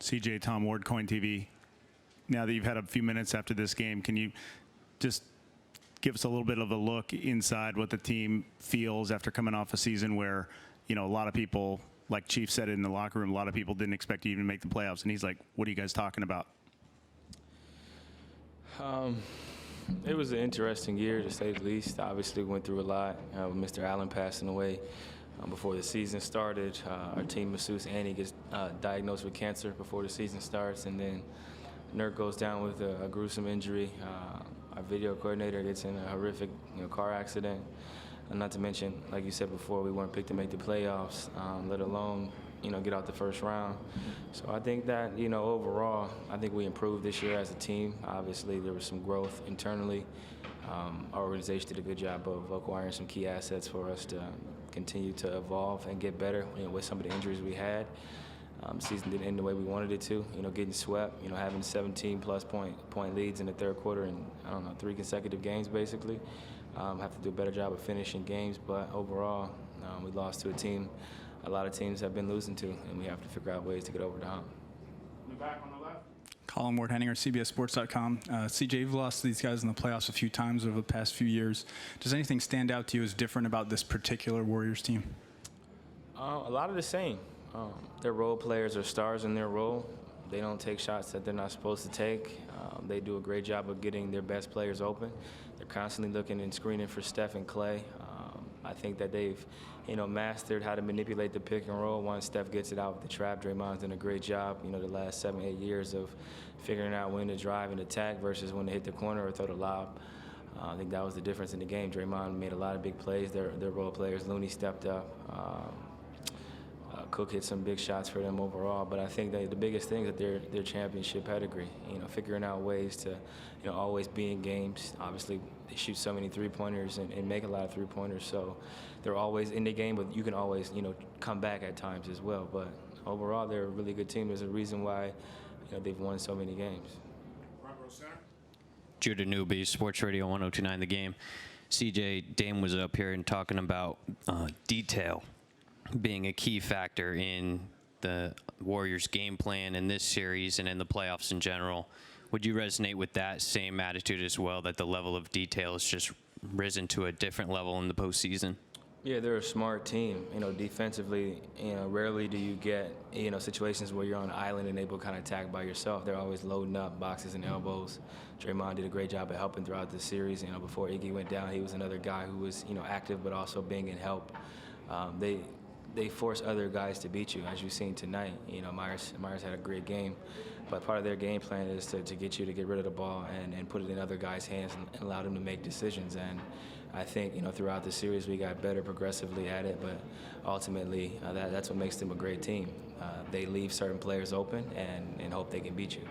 CJ, Tom Ward, Coin TV. Now that you've had a few minutes after this game, can you just give us a little bit of a look inside what the team feels after coming off a season where, you know, a lot of people, like Chief said in the locker room, a lot of people didn't expect you to even make the playoffs. And he's like, what are you guys talking about? It was an interesting year, to say the least. Obviously, we went through a lot with Mr. Allen passing away before the season started. Our team masseuse, Annie, gets diagnosed with cancer before the season starts, and then Nurk goes down with a gruesome injury. Our video coordinator gets in a horrific car accident. And not to mention, like you said before, we weren't picked to make the playoffs, let alone get out the first round. So I think that, overall, I think we improved this year as a team. Obviously, there was some growth internally. Our organization did a good job of acquiring some key assets for us to continue to evolve and get better with some of the injuries we had. Season didn't end the way we wanted it to, getting swept, having 17-plus point leads in the third quarter in, 3 consecutive games, basically. Have to do a better job of finishing games, but overall, we lost to a team a lot of teams have been losing to, and we have to figure out ways to get over the hump. In the back on the left. McCollum, Ward Henninger, CBSSports.com. CJ, you've lost to these guys in the playoffs a few times over the past few years. Does anything stand out to you as different about this particular Warriors team? A lot of the same. Their role players are stars in their role. They don't take shots that they're not supposed to take. They do a great job of getting their best players open. They're constantly looking and screening for Steph and Clay. I think that they've, mastered how to manipulate the pick and roll. Once Steph gets it out with the trap, Draymond's done a great job, the last 7-8 years of figuring out when to drive and attack versus when to hit the corner or throw the lob. I think that was the difference in the game. Draymond made a lot of big plays. Their role players, Looney stepped up. Cook hit some big shots for them overall, but I think that the biggest thing is that their championship pedigree. Figuring out ways to, always be in games. Obviously, they shoot so many three-pointers and make a lot of three-pointers, so they're always in the game. But you can always, come back at times as well. But overall, they're a really good team. There's a reason why, they've won so many games. Judah Newby, Sports Radio 102.9 The Game. CJ, Dame was up here and talking about detail being a key factor in the Warriors' game plan in this series and in the playoffs in general. Would you resonate with that same attitude as well, that the level of detail has just risen to a different level in the postseason? Yeah, they're a smart team. Defensively, rarely do you get, situations where you're on an island and able to kind of attack by yourself. They're always loading up boxes and elbows. Draymond did a great job of helping throughout the series. Before Iggy went down, he was another guy who was, active but also being in help. They force other guys to beat you, as you've seen tonight. Myers had a great game, but part of their game plan is to get you to get rid of the ball and put it in other guys' hands and allow them to make decisions. And I think, throughout the series we got better progressively at it, but ultimately that's what makes them a great team. They leave certain players open and hope they can beat you.